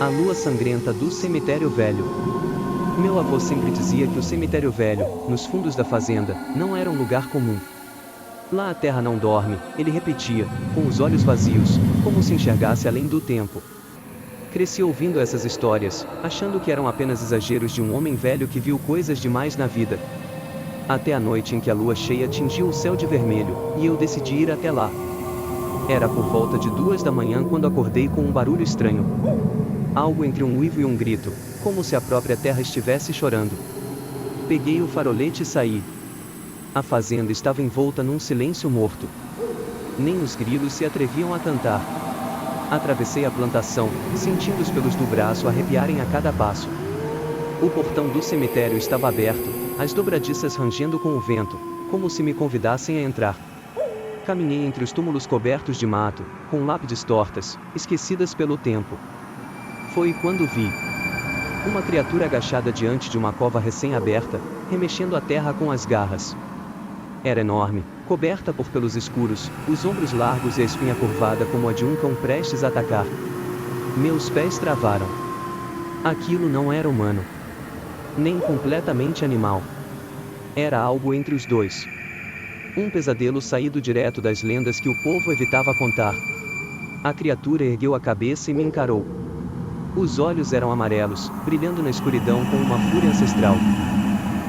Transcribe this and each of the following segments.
A lua sangrenta do cemitério velho. Meu avô sempre dizia que o cemitério velho, nos fundos da fazenda, não era um lugar comum. Lá a terra não dorme, ele repetia, com os olhos vazios, como se enxergasse além do tempo. Cresci ouvindo essas histórias, achando que eram apenas exageros de um homem velho que viu coisas demais na vida. Até a noite em que a lua cheia tingiu o céu de vermelho, e eu decidi ir até lá. Era por volta de 2 da manhã quando acordei com um barulho estranho. Algo entre um uivo e um grito, como se a própria terra estivesse chorando. Peguei o farolete e saí. A fazenda estava envolta num silêncio morto. Nem os grilos se atreviam a cantar. Atravessei a plantação, sentindo os pelos do braço arrepiarem a cada passo. O portão do cemitério estava aberto, as dobradiças rangendo com o vento, como se me convidassem a entrar. Caminhei entre os túmulos cobertos de mato, com lápides tortas, esquecidas pelo tempo. Foi quando vi uma criatura agachada diante de uma cova recém-aberta, remexendo a terra com as garras. Era enorme, coberta por pelos escuros, os ombros largos e a espinha curvada como a de um cão prestes a atacar. Meus pés travaram. Aquilo não era humano. Nem completamente animal. Era algo entre os dois. Um pesadelo saído direto das lendas que o povo evitava contar. A criatura ergueu a cabeça e me encarou. Os olhos eram amarelos, brilhando na escuridão com uma fúria ancestral.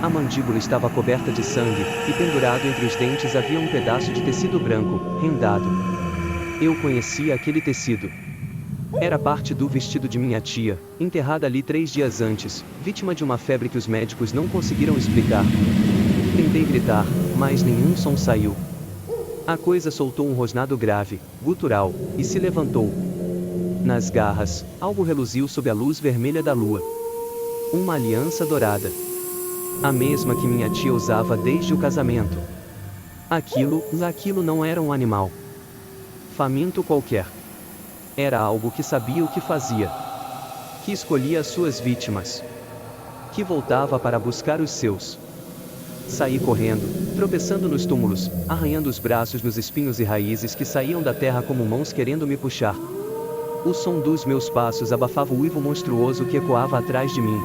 A mandíbula estava coberta de sangue, e pendurado entre os dentes havia um pedaço de tecido branco, rendado. Eu conhecia aquele tecido. Era parte do vestido de minha tia, enterrada ali 3 dias antes, vítima de uma febre que os médicos não conseguiram explicar. Tentei gritar, mas nenhum som saiu. A coisa soltou um rosnado grave, gutural, e se levantou. Nas garras, algo reluziu sob a luz vermelha da lua. Uma aliança dourada. A mesma que minha tia usava desde o casamento. Aquilo não era um animal faminto qualquer. Era algo que sabia o que fazia. Que escolhia as suas vítimas. Que voltava para buscar os seus. Saí correndo, tropeçando nos túmulos, arranhando os braços nos espinhos e raízes que saíam da terra como mãos querendo me puxar. O som dos meus passos abafava o uivo monstruoso que ecoava atrás de mim.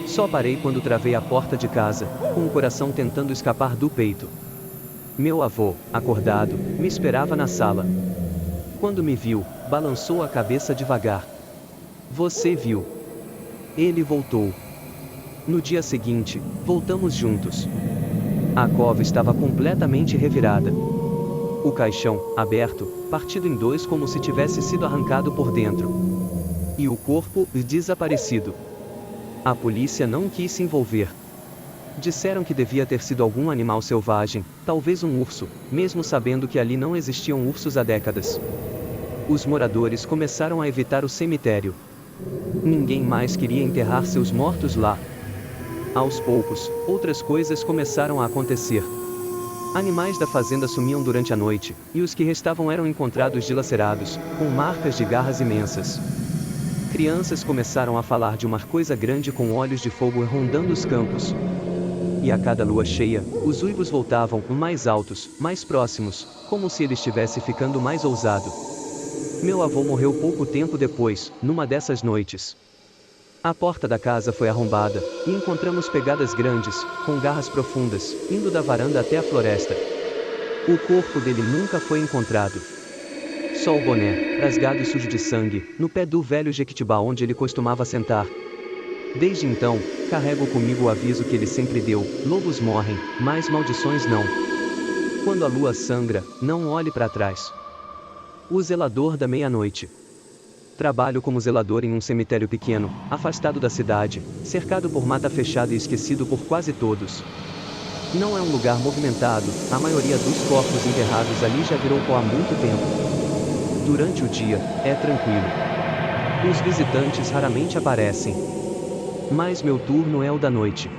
Só parei quando travei a porta de casa, com o coração tentando escapar do peito. Meu avô, acordado, me esperava na sala. Quando me viu, balançou a cabeça devagar. Você viu? Ele voltou. No dia seguinte, voltamos juntos. A cova estava completamente revirada. O caixão, aberto, partido em 2 como se tivesse sido arrancado por dentro. E o corpo, desaparecido. A polícia não quis se envolver. Disseram que devia ter sido algum animal selvagem, talvez um urso, mesmo sabendo que ali não existiam ursos há décadas. Os moradores começaram a evitar o cemitério. Ninguém mais queria enterrar seus mortos lá. Aos poucos, outras coisas começaram a acontecer. Animais da fazenda sumiam durante a noite, e os que restavam eram encontrados dilacerados, com marcas de garras imensas. Crianças começaram a falar de uma coisa grande com olhos de fogo rondando os campos. E a cada lua cheia, os uivos voltavam, mais altos, mais próximos, como se ele estivesse ficando mais ousado. Meu avô morreu pouco tempo depois, numa dessas noites. A porta da casa foi arrombada, e encontramos pegadas grandes, com garras profundas, indo da varanda até a floresta. O corpo dele nunca foi encontrado. Só o boné, rasgado e sujo de sangue, no pé do velho jequitibá onde ele costumava sentar. Desde então, carrego comigo o aviso que ele sempre deu: lobos morrem, mas maldições não. Quando a lua sangra, não olhe para trás. O zelador da meia-noite. Trabalho como zelador em um cemitério pequeno, afastado da cidade, cercado por mata fechada e esquecido por quase todos. Não é um lugar movimentado, a maioria dos corpos enterrados ali já virou pó há muito tempo. Durante o dia, é tranquilo. Os visitantes raramente aparecem. Mas meu turno é o da noite.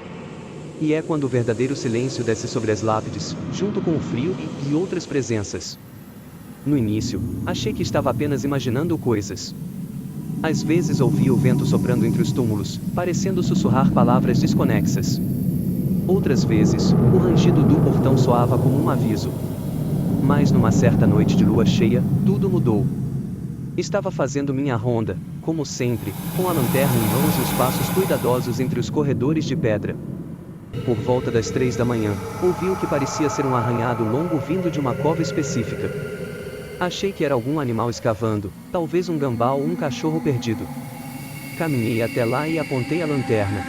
E é quando o verdadeiro silêncio desce sobre as lápides, junto com o frio e outras presenças. No início, achei que estava apenas imaginando coisas. Às vezes ouvia o vento soprando entre os túmulos, parecendo sussurrar palavras desconexas. Outras vezes, o rangido do portão soava como um aviso. Mas numa certa noite de lua cheia, tudo mudou. Estava fazendo minha ronda, como sempre, com a lanterna em mãos e os passos cuidadosos entre os corredores de pedra. Por volta das 3 da manhã, ouvi o que parecia ser um arranhado longo vindo de uma cova específica. Achei que era algum animal escavando, talvez um gambá ou um cachorro perdido. Caminhei até lá e apontei a lanterna.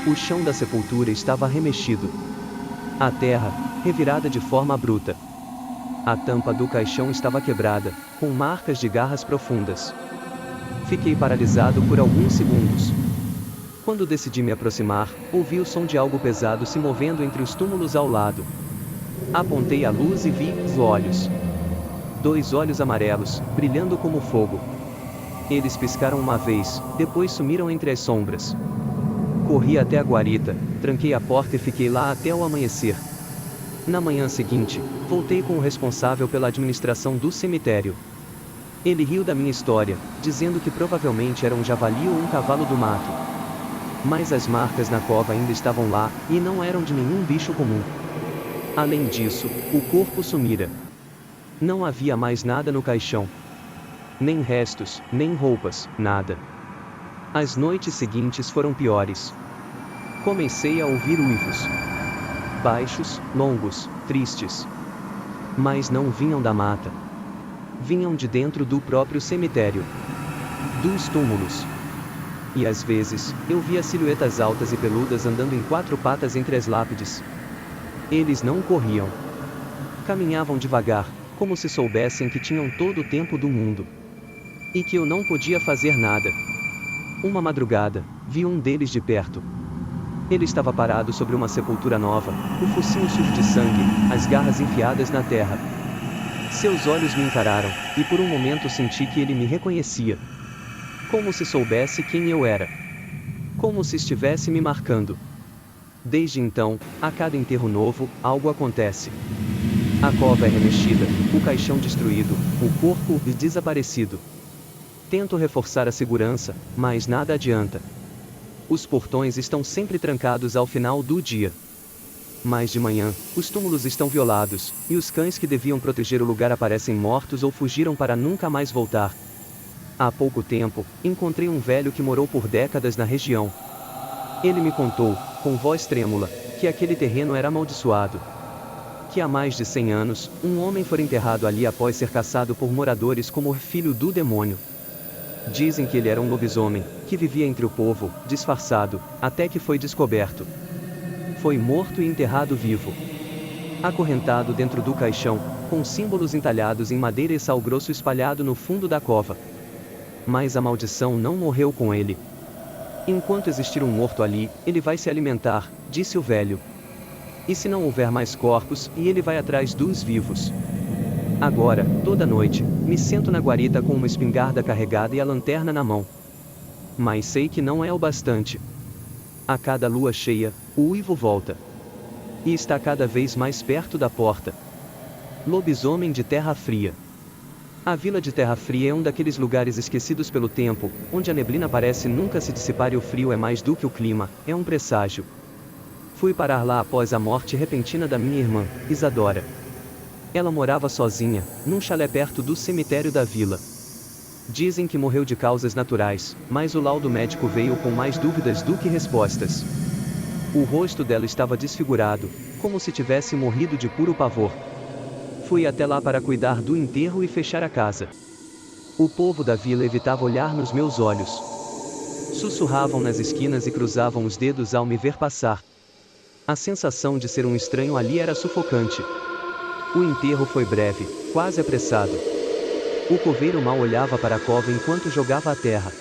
O chão da sepultura estava remexido. A terra, revirada de forma bruta. A tampa do caixão estava quebrada, com marcas de garras profundas. Fiquei paralisado por alguns segundos. Quando decidi me aproximar, ouvi o som de algo pesado se movendo entre os túmulos ao lado. Apontei a luz e vi os olhos. 2 olhos amarelos, brilhando como fogo. Eles piscaram uma vez, depois sumiram entre as sombras. Corri até a guarita, tranquei a porta e fiquei lá até o amanhecer. Na manhã seguinte, voltei com o responsável pela administração do cemitério. Ele riu da minha história, dizendo que provavelmente era um javali ou um cavalo do mato. Mas as marcas na cova ainda estavam lá, e não eram de nenhum bicho comum. Além disso, o corpo sumira. Não havia mais nada no caixão. Nem restos, nem roupas, nada. As noites seguintes foram piores. Comecei a ouvir uivos. Baixos, longos, tristes. Mas não vinham da mata. Vinham de dentro do próprio cemitério. Dos túmulos. E às vezes, eu via silhuetas altas e peludas andando em 4 patas entre as lápides. Eles não corriam. Caminhavam devagar, como se soubessem que tinham todo o tempo do mundo. E que eu não podia fazer nada. Uma madrugada, vi um deles de perto. Ele estava parado sobre uma sepultura nova, o focinho sujo de sangue, as garras enfiadas na terra. Seus olhos me encararam, e por um momento senti que ele me reconhecia. Como se soubesse quem eu era. Como se estivesse me marcando. Desde então, a cada enterro novo, algo acontece. A cova é remexida, o caixão destruído, o corpo desaparecido. Tento reforçar a segurança, mas nada adianta. Os portões estão sempre trancados ao final do dia. Mas de manhã, os túmulos estão violados, e os cães que deviam proteger o lugar aparecem mortos ou fugiram para nunca mais voltar. Há pouco tempo, encontrei um velho que morou por décadas na região. Ele me contou, com voz trêmula, que aquele terreno era amaldiçoado. Que há mais de 100 anos, um homem foi enterrado ali após ser caçado por moradores como filho do demônio. Dizem que ele era um lobisomem, que vivia entre o povo, disfarçado, até que foi descoberto. Foi morto e enterrado vivo. Acorrentado dentro do caixão, com símbolos entalhados em madeira e sal grosso espalhado no fundo da cova. Mas a maldição não morreu com ele. Enquanto existir um morto ali, ele vai se alimentar, disse o velho. E se não houver mais corpos, e ele vai atrás dos vivos. Agora, toda noite, me sento na guarita com uma espingarda carregada e a lanterna na mão. Mas sei que não é o bastante. A cada lua cheia, o uivo volta. E está cada vez mais perto da porta. Lobisomem de Terra Fria. A vila de Terra Fria é um daqueles lugares esquecidos pelo tempo, onde a neblina parece nunca se dissipar e o frio é mais do que o clima, é um presságio. Fui parar lá após a morte repentina da minha irmã, Isadora. Ela morava sozinha, num chalé perto do cemitério da vila. Dizem que morreu de causas naturais, mas o laudo médico veio com mais dúvidas do que respostas. O rosto dela estava desfigurado, como se tivesse morrido de puro pavor. Fui até lá para cuidar do enterro e fechar a casa. O povo da vila evitava olhar nos meus olhos. Sussurravam nas esquinas e cruzavam os dedos ao me ver passar. A sensação de ser um estranho ali era sufocante. O enterro foi breve, quase apressado. O coveiro mal olhava para a cova enquanto jogava a terra.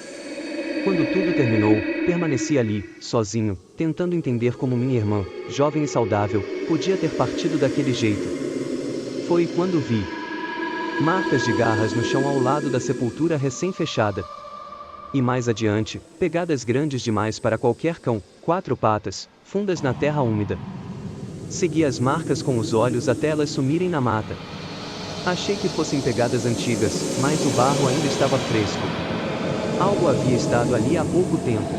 Quando tudo terminou, permaneci ali, sozinho, tentando entender como minha irmã, jovem e saudável, podia ter partido daquele jeito. Foi quando vi marcas de garras no chão ao lado da sepultura recém-fechada. E mais adiante, pegadas grandes demais para qualquer cão, 4 patas, fundas na terra úmida. Segui as marcas com os olhos até elas sumirem na mata. Achei que fossem pegadas antigas, mas o barro ainda estava fresco. Algo havia estado ali há pouco tempo.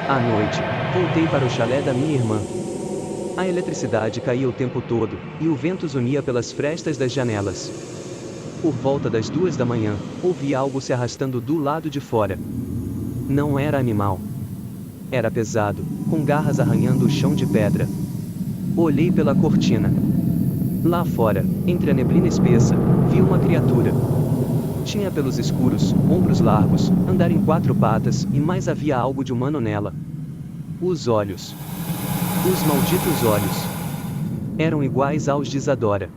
À noite, voltei para o chalé da minha irmã. A eletricidade caía o tempo todo, e o vento zunia pelas frestas das janelas. Por volta das 2 da manhã, ouvi algo se arrastando do lado de fora. Não era animal. Era pesado, com garras arranhando o chão de pedra. Olhei pela cortina. Lá fora, entre a neblina espessa, vi uma criatura. Tinha pelos escuros, ombros largos, andar em 4 patas e mais havia algo de humano nela. Os olhos. Os malditos olhos. Eram iguais aos de Isadora.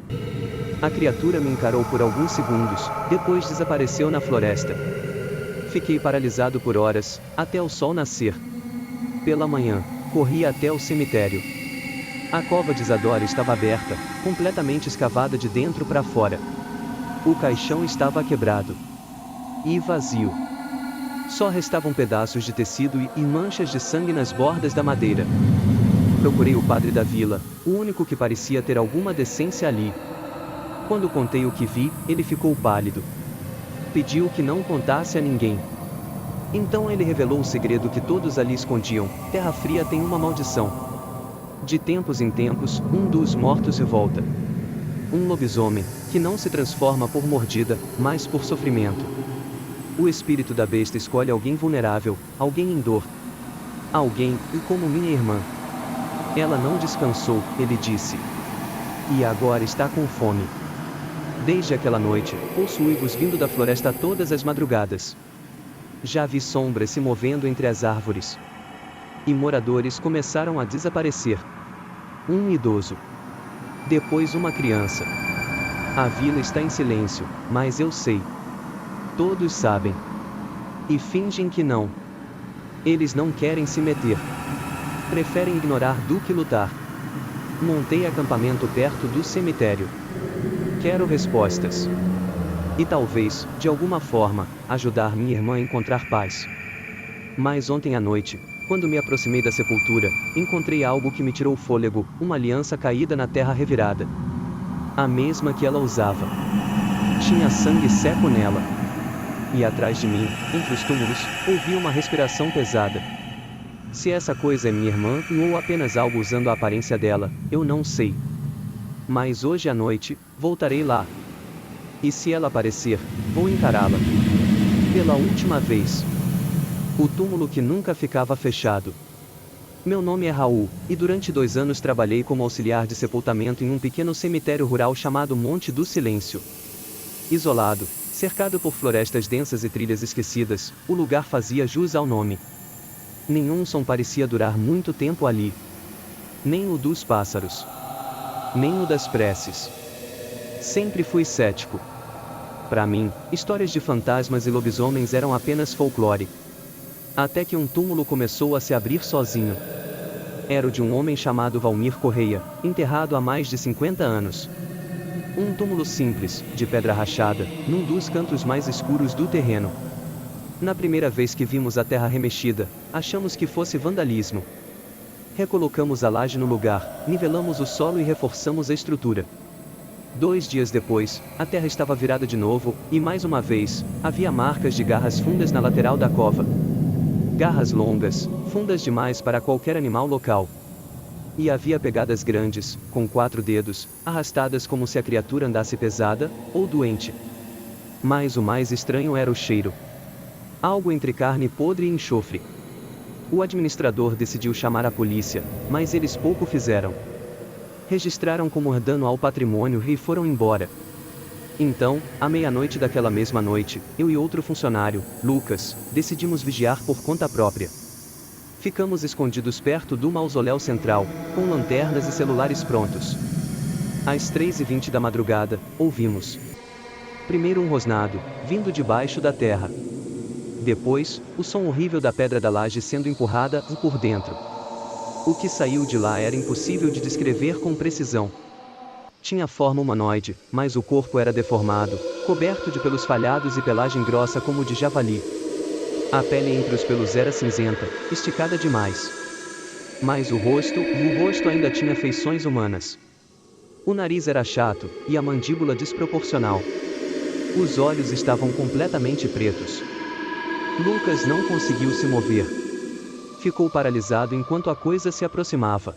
A criatura me encarou por alguns segundos, depois desapareceu na floresta. Fiquei paralisado por horas, até o sol nascer. Pela manhã, corri até o cemitério. A cova de Isadora estava aberta, completamente escavada de dentro para fora. O caixão estava quebrado. E vazio. Só restavam pedaços de tecido e manchas de sangue nas bordas da madeira. Procurei o padre da vila, o único que parecia ter alguma decência ali. Quando contei o que vi, ele ficou pálido. Pediu que não contasse a ninguém. Então ele revelou o segredo que todos ali escondiam: Terra Fria tem uma maldição. De tempos em tempos, um dos mortos revolta. Um lobisomem, que não se transforma por mordida, mas por sofrimento. O espírito da besta escolhe alguém vulnerável, alguém em dor. Alguém, e como minha irmã. Ela não descansou, ele disse. E agora está com fome. Desde aquela noite, ouço uivos vindo da floresta todas as madrugadas. Já vi sombras se movendo entre as árvores. E moradores começaram a desaparecer. Um idoso. Depois uma criança. A vila está em silêncio, mas eu sei. Todos sabem. E fingem que não. Eles não querem se meter. Preferem ignorar do que lutar. Montei acampamento perto do cemitério. Quero respostas. E talvez, de alguma forma, ajudar minha irmã a encontrar paz. Mas ontem à noite, quando me aproximei da sepultura, encontrei algo que me tirou o fôlego, uma aliança caída na terra revirada. A mesma que ela usava. Tinha sangue seco nela. E atrás de mim, entre os túmulos, ouvi uma respiração pesada. Se essa coisa é minha irmã, ou apenas algo usando a aparência dela, eu não sei. Mas hoje à noite, voltarei lá. E se ela aparecer, vou encará-la. Pela última vez. O túmulo que nunca ficava fechado. Meu nome é Raul, e durante 2 anos trabalhei como auxiliar de sepultamento em um pequeno cemitério rural chamado Monte do Silêncio. Isolado, cercado por florestas densas e trilhas esquecidas, o lugar fazia jus ao nome. Nenhum som parecia durar muito tempo ali. Nem o dos pássaros. Nem o das preces. Sempre fui cético. Para mim, histórias de fantasmas e lobisomens eram apenas folclore. Até que um túmulo começou a se abrir sozinho. Era o de um homem chamado Valmir Correia, enterrado há mais de 50 anos. Um túmulo simples, de pedra rachada, num dos cantos mais escuros do terreno. Na primeira vez que vimos a terra remexida, achamos que fosse vandalismo. Recolocamos a laje no lugar, nivelamos o solo e reforçamos a estrutura. 2 dias depois, a terra estava virada de novo, e mais uma vez, havia marcas de garras fundas na lateral da cova. Garras longas, fundas demais para qualquer animal local. E havia pegadas grandes, com 4 dedos, arrastadas como se a criatura andasse pesada, ou doente. Mas o mais estranho era o cheiro. Algo entre carne podre e enxofre. O administrador decidiu chamar a polícia, mas eles pouco fizeram. Registraram como dano ao patrimônio e foram embora. Então, à meia-noite daquela mesma noite, eu e outro funcionário, Lucas, decidimos vigiar por conta própria. Ficamos escondidos perto do mausoléu central, com lanternas e celulares prontos. Às 3h20 da madrugada, ouvimos. Primeiro um rosnado, vindo de baixo da terra. Depois, o som horrível da pedra da laje sendo empurrada por dentro. O que saiu de lá era impossível de descrever com precisão. Tinha forma humanoide, mas o corpo era deformado, coberto de pelos falhados e pelagem grossa como de javali. A pele entre os pelos era cinzenta, esticada demais. Mas o rosto ainda tinha feições humanas. O nariz era chato, e a mandíbula desproporcional. Os olhos estavam completamente pretos. Lucas não conseguiu se mover. Ficou paralisado enquanto a coisa se aproximava.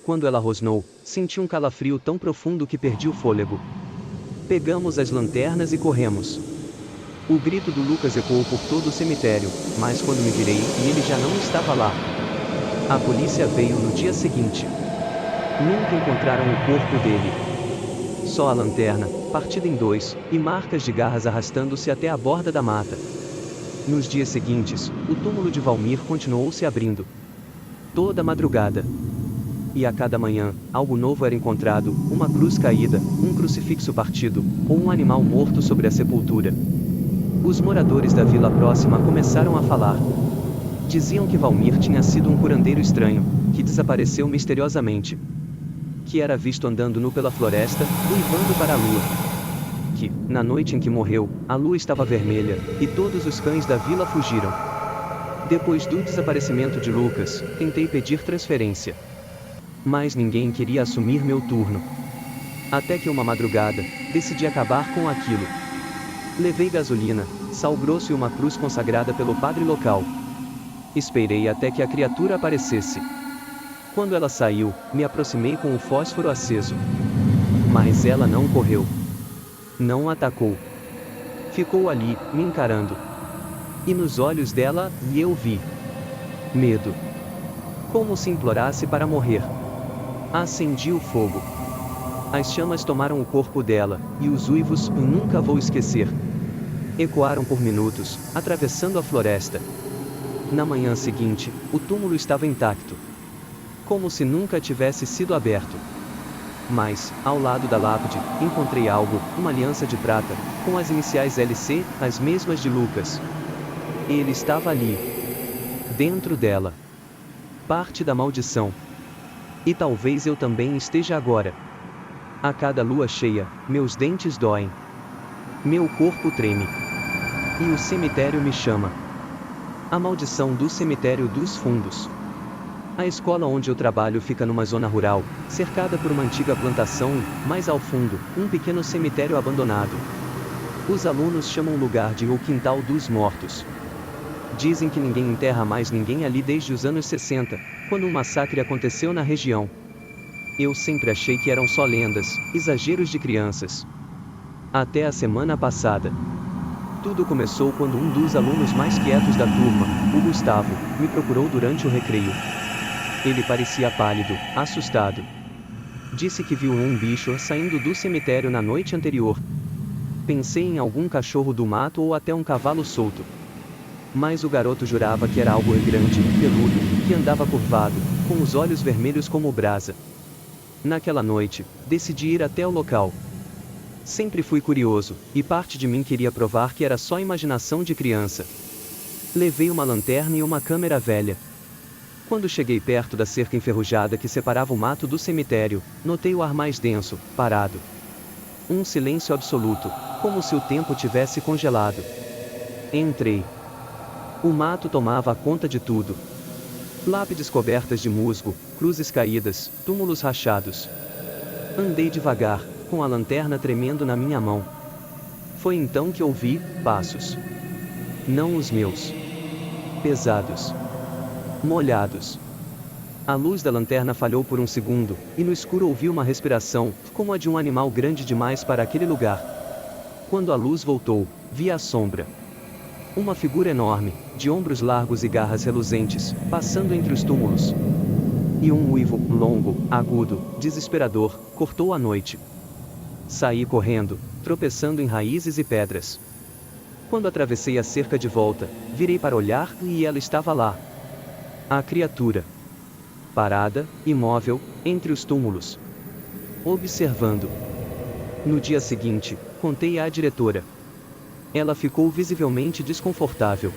Quando ela rosnou, senti um calafrio tão profundo que perdi o fôlego. Pegamos as lanternas e corremos. O grito do Lucas ecoou por todo o cemitério, mas quando me virei, ele já não estava lá. A polícia veio no dia seguinte. Nunca encontraram o corpo dele. Só a lanterna, partida em dois, e marcas de garras arrastando-se até a borda da mata. Nos dias seguintes, o túmulo de Valmir continuou se abrindo. Toda madrugada. E a cada manhã, algo novo era encontrado, uma cruz caída, um crucifixo partido, ou um animal morto sobre a sepultura. Os moradores da vila próxima começaram a falar. Diziam que Valmir tinha sido um curandeiro estranho, que desapareceu misteriosamente. Que era visto andando nu pela floresta, uivando para a lua. Que, na noite em que morreu, a lua estava vermelha, e todos os cães da vila fugiram. Depois do desaparecimento de Lucas, tentei pedir transferência. Mas ninguém queria assumir meu turno. Até que uma madrugada, decidi acabar com aquilo. Levei gasolina, sal grosso e uma cruz consagrada pelo padre local. Esperei até que a criatura aparecesse. Quando ela saiu, me aproximei com o fósforo aceso. Mas ela não correu. Não atacou. Ficou ali, me encarando. E nos olhos dela, eu vi medo. Como se implorasse para morrer. Acendi o fogo. As chamas tomaram o corpo dela, e os uivos, nunca vou esquecer, ecoaram por minutos, atravessando a floresta. Na manhã seguinte, o túmulo estava intacto. Como se nunca tivesse sido aberto. Mas, ao lado da lápide, encontrei algo, uma aliança de prata, com as iniciais LC, as mesmas de Lucas. Ele estava ali. Dentro dela. Parte da maldição. E talvez eu também esteja agora. A cada lua cheia, meus dentes doem. Meu corpo treme. E o cemitério me chama. A maldição do cemitério dos fundos. A escola onde eu trabalho fica numa zona rural, cercada por uma antiga plantação e, mais ao fundo, um pequeno cemitério abandonado. Os alunos chamam o lugar de o Quintal dos Mortos. Dizem que ninguém enterra mais ninguém ali desde os anos 60, quando um massacre aconteceu na região. Eu sempre achei que eram só lendas, exageros de crianças. Até a semana passada. Tudo começou quando um dos alunos mais quietos da turma, o Gustavo, me procurou durante o recreio. Ele parecia pálido, assustado. Disse que viu um bicho saindo do cemitério na noite anterior. Pensei em algum cachorro do mato ou até um cavalo solto. Mas o garoto jurava que era algo grande, peludo, que andava curvado, com os olhos vermelhos como brasa. Naquela noite, decidi ir até o local. Sempre fui curioso, e parte de mim queria provar que era só imaginação de criança. Levei uma lanterna e uma câmera velha. Quando cheguei perto da cerca enferrujada que separava o mato do cemitério, notei o ar mais denso, parado. Um silêncio absoluto, como se o tempo tivesse congelado. Entrei. O mato tomava conta de tudo. Lápides cobertas de musgo, cruzes caídas, túmulos rachados. Andei devagar, com a lanterna tremendo na minha mão. Foi então que ouvi passos. Não os meus. Pesados. Molhados. A luz da lanterna falhou por um segundo, e no escuro ouvi uma respiração, como a de um animal grande demais para aquele lugar. Quando a luz voltou, vi a sombra. Uma figura enorme, de ombros largos e garras reluzentes, passando entre os túmulos. E um uivo, longo, agudo, desesperador, cortou a noite. Saí correndo, tropeçando em raízes e pedras. Quando atravessei a cerca de volta, virei para olhar e ela estava lá. A criatura. Parada, imóvel, entre os túmulos. Observando. No dia seguinte, contei à diretora. Ela ficou visivelmente desconfortável.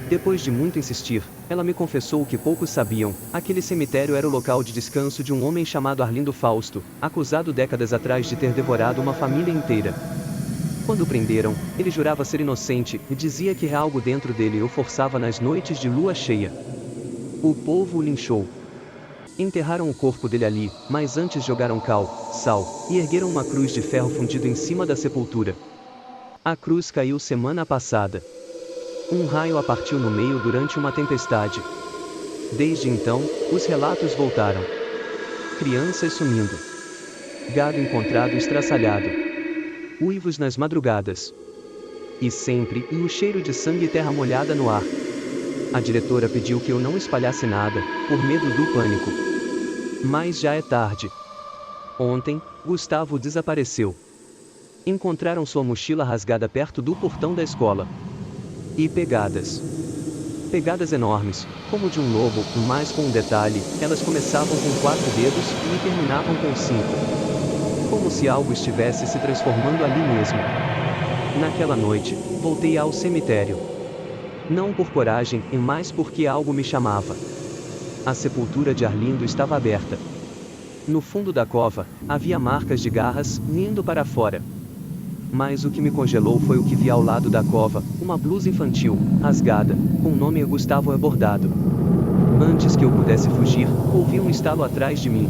Depois de muito insistir, ela me confessou o que poucos sabiam: aquele cemitério era o local de descanso de um homem chamado Arlindo Fausto, acusado décadas atrás de ter devorado uma família inteira. Quando o prenderam, ele jurava ser inocente e dizia que algo dentro dele o forçava nas noites de lua cheia. O povo o linchou. Enterraram o corpo dele ali, mas antes jogaram cal, sal, e ergueram uma cruz de ferro fundido em cima da sepultura. A cruz caiu semana passada. Um raio a partiu no meio durante uma tempestade. Desde então, os relatos voltaram. Crianças sumindo. Gado encontrado estraçalhado. uivos nas madrugadas. E sempre, o cheiro de sangue e terra molhada no ar. A diretora pediu que eu não espalhasse nada, por medo do pânico. Mas já é tarde. Ontem, Gustavo desapareceu. Encontraram sua mochila rasgada perto do portão da escola. E pegadas. Pegadas enormes, como de um lobo, mas com um detalhe, elas começavam com 4 dedos e terminavam com 5. Como se algo estivesse se transformando ali mesmo. Naquela noite, voltei ao cemitério. Não por coragem, mas porque algo me chamava. A sepultura de Arlindo estava aberta. No fundo da cova, havia marcas de garras, indo para fora. Mas o que me congelou foi o que vi ao lado da cova, uma blusa infantil, rasgada, com o nome Gustavo bordado. Antes que eu pudesse fugir, ouvi um estalo atrás de mim.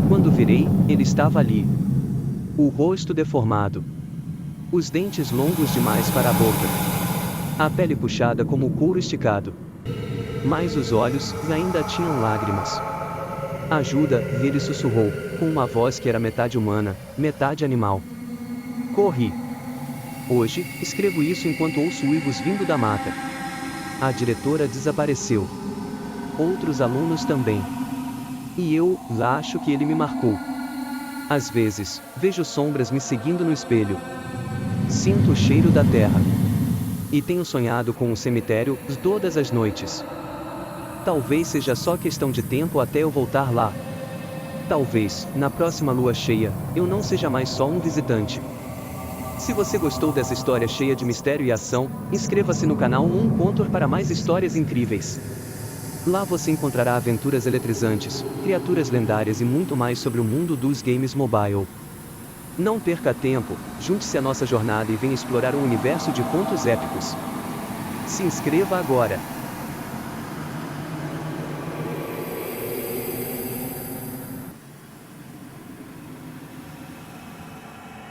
Quando virei, ele estava ali. O rosto deformado. Os dentes longos demais para a boca. A pele puxada como o couro esticado. Mas os olhos ainda tinham lágrimas. Ajuda, ele sussurrou, com uma voz que era metade humana, metade animal. Corri. Hoje, escrevo isso enquanto ouço uivos vindo da mata. A diretora desapareceu. Outros alunos também. E eu, acho que ele me marcou. Às vezes, vejo sombras me seguindo no espelho. Sinto o cheiro da terra. E tenho sonhado com o cemitério todas as noites. Talvez seja só questão de tempo até eu voltar lá. Talvez, na próxima lua cheia, eu não seja mais só um visitante. Se você gostou dessa história cheia de mistério e ação, inscreva-se no canal Um Contor para mais histórias incríveis. Lá você encontrará aventuras eletrizantes, criaturas lendárias e muito mais sobre o mundo dos games mobile. Não perca tempo, junte-se à nossa jornada e venha explorar um universo de contos épicos. Se inscreva agora!